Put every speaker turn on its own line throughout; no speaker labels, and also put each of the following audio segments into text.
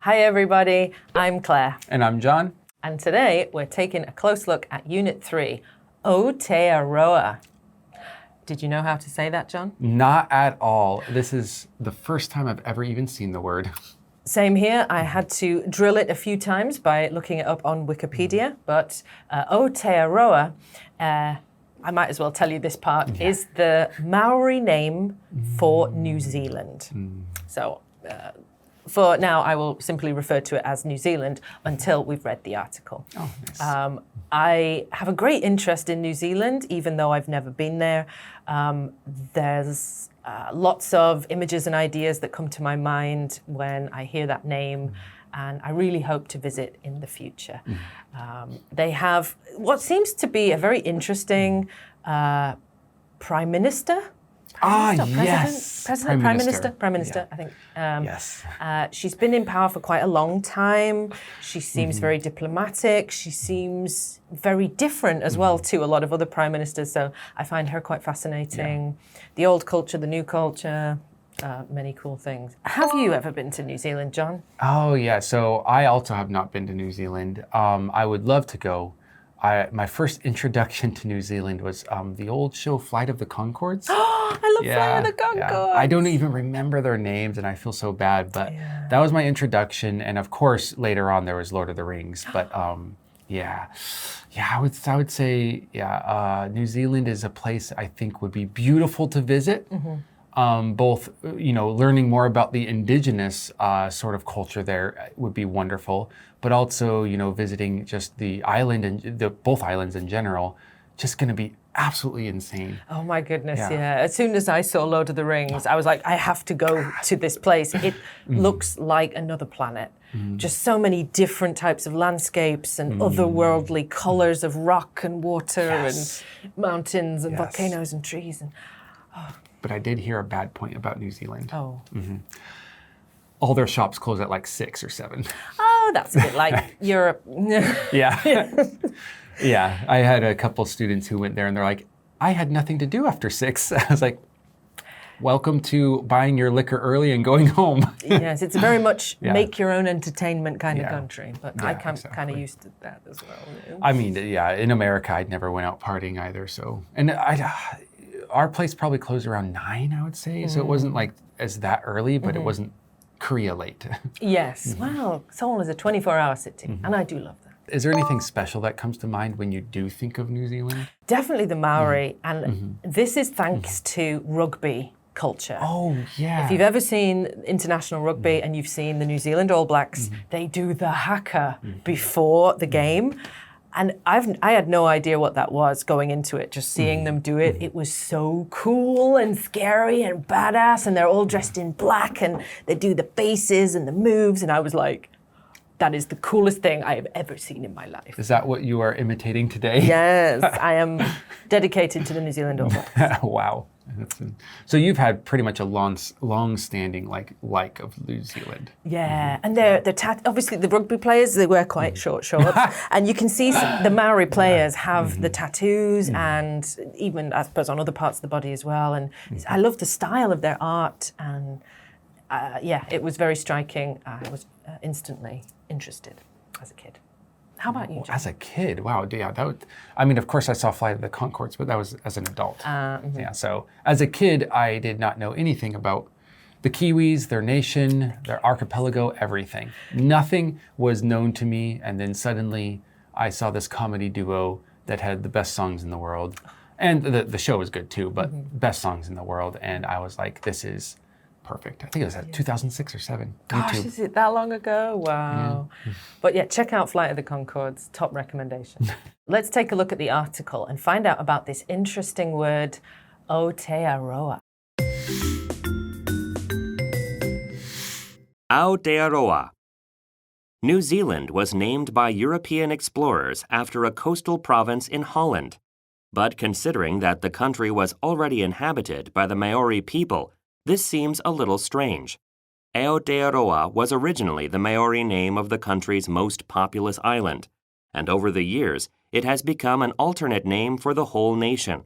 Hi everybody, I'm Claire.
And I'm John.
And today we're taking a close look at Unit 3, Aotearoa. Did you know how to say that, John?
Not at all. This is the first time I've ever even seen the word.
Same here. I had to drill it a few times by looking it up on Wikipedia, but Aotearoa, I might as well tell you this part, is the Maori name for New Zealand. So for now, I will simply refer to it as New Zealand until we've read the article.
Oh, nice.
I have a great interest in New Zealand, even though I've never been there. There's lots of images and ideas that come to my mind when I hear that name, and I really hope to visit in the future. They have what seems to be a very interesting Prime Minister.
Yes.
President, Prime Minister, I think.
Yes.
She's been in power for quite a long time. She seems very diplomatic. She seems very different as well to a lot of other prime ministers. So I find her quite fascinating. The old culture, the new culture, many cool things. Have you ever been to New Zealand, John?
Oh, yeah. So I also have not been to New Zealand. I would love to go. My first introduction to New Zealand was the old show Flight of the Conchords.
I love Flight of the Conchords.
I don't even remember their names and I feel so bad, but that was my introduction. And of course, later on there was Lord of the Rings. But I would say, New Zealand is a place I think would be beautiful to visit. Both, learning more about the indigenous sort of culture there would be wonderful, but also, visiting just the island and both islands in general, just going to be absolutely insane.
Oh my goodness, yeah. As soon as I saw Lord of the Rings, I was like, I have to go to this place. It looks like another planet. Just so many different types of landscapes and otherworldly colors of rock and water and mountains and volcanoes and trees.
But I did hear a bad point about New Zealand.
Oh.
All their shops close at like 6 or 7.
Oh, that's a bit like Europe.
Yeah, I had a couple students who went there and they're like, I had nothing to do after 6. I was like, welcome to buying your liquor early and going home.
Yes, it's very much make your own entertainment kind of country, but I kind of used to that as well.
I mean, in America, I'd never went out partying either. So, and our place probably closed around 9, I would say. So it wasn't like as that early, but it wasn't Korea late.
Yes, well, Seoul is a 24-hour city, and I do love that.
Is there anything special that comes to mind when you do think of New Zealand?
Definitely the Maori, and this is thanks to rugby culture.
Oh, yeah.
If you've ever seen international rugby and you've seen the New Zealand All Blacks, they do the haka before the game. And I had no idea what that was going into it, just seeing them do it. It was so cool and scary and badass, and they're all dressed in black and they do the faces and the moves, and I was like, that is the coolest thing I have ever seen in my life.
Is that what you are imitating today?
Yes, I am dedicated to the New Zealand All Blacks.
Wow. So you've had pretty much a long-standing like of New Zealand.
Yeah, and they're obviously the rugby players, they wear quite short shorts, and you can see the Maori players have the tattoos and even I suppose on other parts of the body as well. And I love the style of their art, and it was very striking. I was instantly interested as a kid. How about you, John?
As a kid, wow, yeah, of course I saw Flight of the Conchords, but that was as an adult. Yeah, so as a kid, I did not know anything about the Kiwis, their nation, their archipelago, everything. Nothing was known to me, and then suddenly I saw this comedy duo that had the best songs in the world. And the show was good too, but best songs in the world, and I was like, this is perfect. I think it was at 2006 or 7.
Gosh,
YouTube.
is it that long ago? Wow. Yeah. But check out Flight of the Conchords, top recommendation. Let's take a look at the article and find out about this interesting word, Aotearoa.
Aotearoa. New Zealand was named by European explorers after a coastal province in Holland. But considering that the country was already inhabited by the Maori people, this seems a little strange. Aotearoa was originally the Maori name of the country's most populous island, and over the years, it has become an alternate name for the whole nation.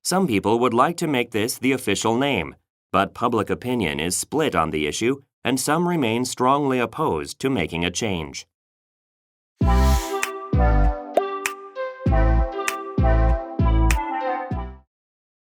Some people would like to make this the official name, but public opinion is split on the issue, and some remain strongly opposed to making a change.